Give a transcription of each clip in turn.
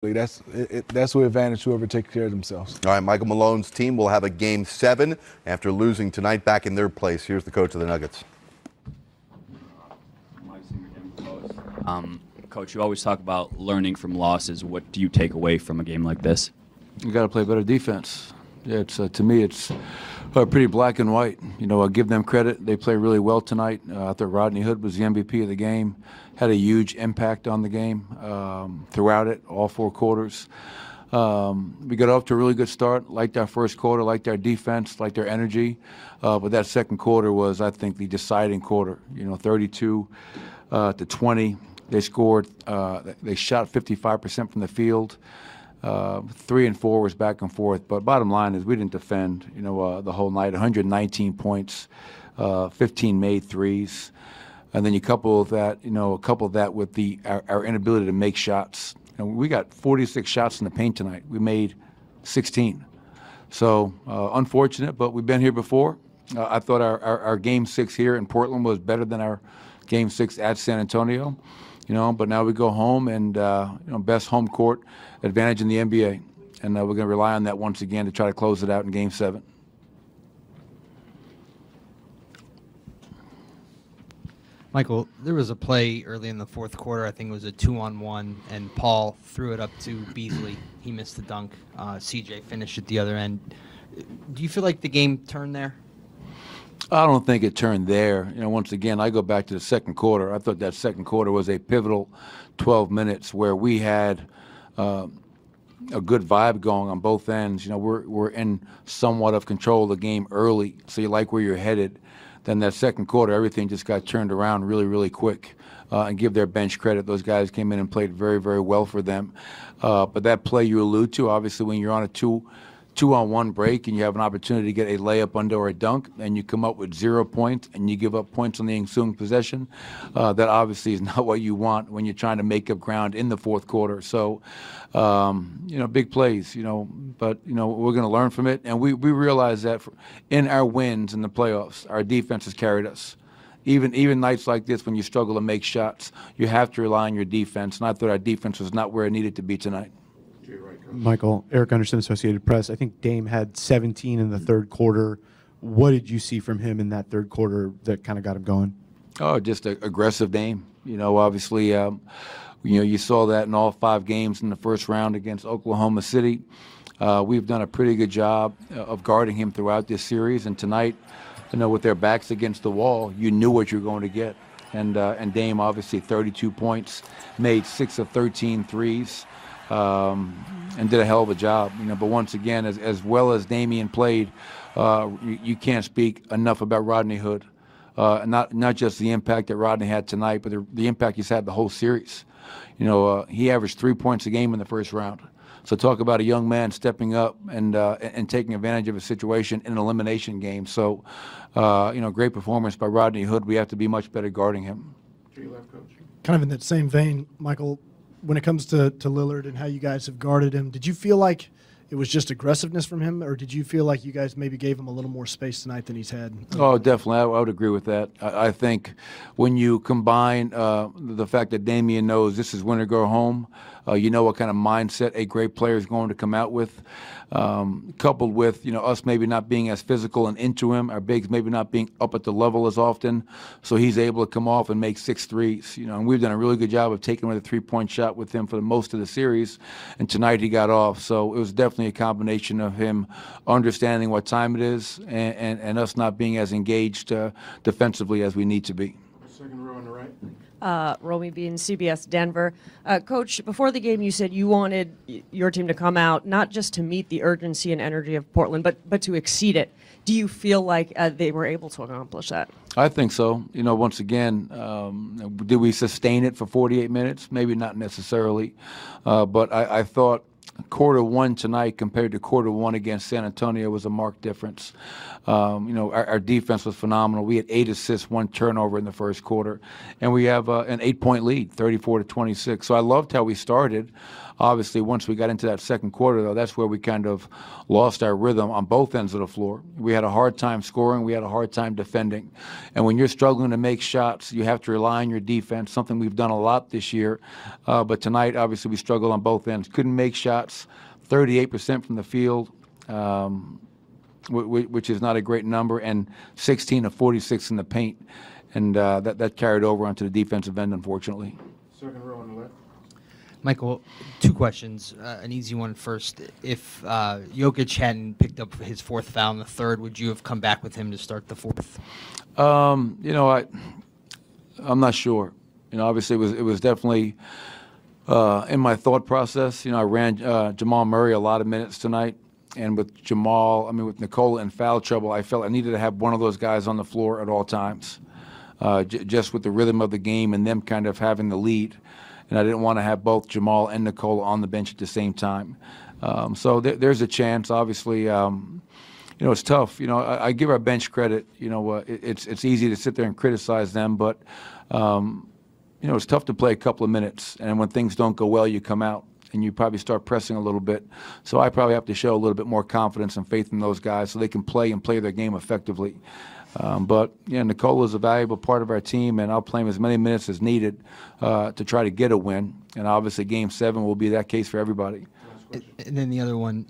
That's what advantage whoever takes care of themselves. All right, Michael Malone's team will have a Game 7 after losing tonight back in their place. Here's the coach of the Nuggets. Coach, you always talk about learning from losses. What do you take away from a game like this? You got to play better defense. Yeah, it's to me, it's pretty black and white. You know, I give them credit. They play really well tonight. I thought Rodney Hood was the MVP of the game. Had a huge impact on the game throughout it, all 4 quarters. We got off to a really good start. Liked our first quarter, liked our defense, liked our energy. But that second quarter was, I think, the deciding quarter. You know, 32 to 20. They scored. They shot 55% from the field. 3 and 4 was back and forth. But bottom line is we didn't defend. You know, the whole night. 119 points, 15 made threes, and then you couple that. You know, couple that with our inability to make shots. You know, we got 46 shots in the paint tonight. We made 16. So unfortunate, but we've been here before. I thought our Game 6 here in Portland was better than our Game 6 at San Antonio. You know, but now we go home and, you know, best home court advantage in the NBA. And we're going to rely on that once again to try to close it out in Game 7. Michael, there was a play early in the fourth quarter. I think it was a 2-on-1, and Paul threw it up to Beasley. He missed the dunk. CJ finished at the other end. Do you feel like the game turned there? I don't think it turned there. You know, once again, I go back to the second quarter. I thought that second quarter was a pivotal 12 minutes where we had a good vibe going on both ends. You know, we're in somewhat of control of the game early, so you like where you're headed. Then that second quarter, everything just got turned around really, really quick. And give their bench credit. Those guys came in and played very, very well for them. But that play you allude to, obviously, when you're on a two-on-one break and you have an opportunity to get a layup under or a dunk and you come up with 0 points and you give up points on the ensuing possession, that obviously is not what you want when you're trying to make up ground in the fourth quarter. So, you know, big plays, you know, but, you know, we're going to learn from it. And we realize that in our wins in the playoffs, our defense has carried us. Even nights like this when you struggle to make shots, you have to rely on your defense. And I thought our defense was not where it needed to be tonight. Michael, Eric Anderson, Associated Press. I think Dame had 17 in the third quarter. What did you see from him in that third quarter that kind of got him going? Oh, just an aggressive Dame. You know, obviously, you know, you saw that in all 5 games in the first round against Oklahoma City. We've done a pretty good job of guarding him throughout this series. And tonight, you know, with their backs against the wall, you knew what you were going to get. And Dame, obviously, 32 points, made 6 of 13 threes. And did a hell of a job, you know. But once again, as well as Damian played, you can't speak enough about Rodney Hood. Not just the impact that Rodney had tonight, but the impact he's had the whole series. You know, he averaged 3 points a game in the first round. So talk about a young man stepping up and taking advantage of a situation in an elimination game. So, you know, great performance by Rodney Hood. We have to be much better guarding him. Kind of in that same vein, Michael, when it comes to Lillard and how you guys have guarded him, did you feel like it was just aggressiveness from him, or did you feel like you guys maybe gave him a little more space tonight than he's had? Oh, definitely. I would agree with that. I think when you combine the fact that Damian knows this is win or go home, you know what kind of mindset a great player is going to come out with, coupled with, you know, us maybe not being as physical and into him, our bigs maybe not being up at the level as often, so he's able to come off and make 6 threes. You know, and we've done a really good job of taking away the 3-point shot with him for the most of the series, and tonight he got off. So it was definitely a combination of him understanding what time it is and us not being as engaged defensively as we need to be. Second row on the right. Romy Bean, CBS Denver. Coach, before the game you said you wanted your team to come out not just to meet the urgency and energy of Portland, but to exceed it. Do you feel like they were able to accomplish that? I think so. You know, once again, did we sustain it for 48 minutes? Maybe not necessarily. But I thought quarter one tonight compared to quarter one against San Antonio was a marked difference. Our defense was phenomenal. We had 8 assists, 1 turnover in the first quarter, and we have an 8-point lead, 34-26. So I loved how we started. Obviously, once we got into that second quarter, though, that's where we kind of lost our rhythm on both ends of the floor. We had a hard time scoring. We had a hard time defending. And when you're struggling to make shots, you have to rely on your defense, something we've done a lot this year. But tonight, obviously, we struggled on both ends. Couldn't make shots, 38% from the field, which is not a great number, and 16 of 46 in the paint. And that carried over onto the defensive end, unfortunately. Second row on the left. Michael, 2 questions. An easy one first. If Jokic hadn't picked up his 4th foul in the third, would you have come back with him to start the 4th? I'm not sure. Obviously it was definitely in my thought process. I ran Jamal Murray a lot of minutes tonight, and with with Nikola in foul trouble, I felt I needed to have one of those guys on the floor at all times, just with the rhythm of the game and them kind of having the lead. And I didn't want to have both Jamal and Nikola on the bench at the same time. So there's a chance. Obviously, it's tough. I give our bench credit. It's easy to sit there and criticize them, but it's tough to play a couple of minutes. And when things don't go well, you come out and you probably start pressing a little bit. So I probably have to show a little bit more confidence and faith in those guys so they can play their game effectively. But Nikola is a valuable part of our team, and I'll play him as many minutes as needed to try to get a win. And obviously, Game 7 will be that case for everybody. And then the other one,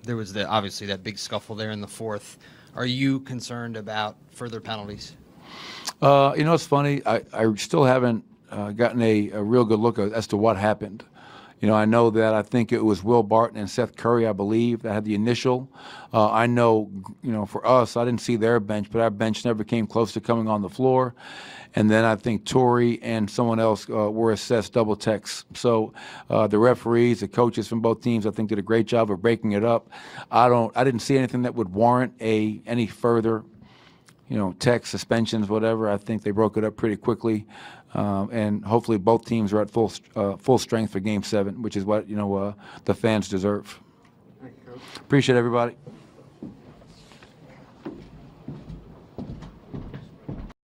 there was obviously that big scuffle there in the 4th. Are you concerned about further penalties? It's funny. I still haven't gotten a real good look as to what happened. I know that I think it was Will Barton and Seth Curry, I believe, that had the initial. I know, for us, I didn't see their bench, but our bench never came close to coming on the floor. And then I think Torrey and someone else were assessed double techs. So the referees, the coaches from both teams, I think did a great job of breaking it up. I didn't see anything that would warrant any further tech suspensions, whatever. I think they broke it up pretty quickly. And hopefully both teams are at full strength for Game 7, which is what the fans deserve. Thank you, Coach. Appreciate everybody.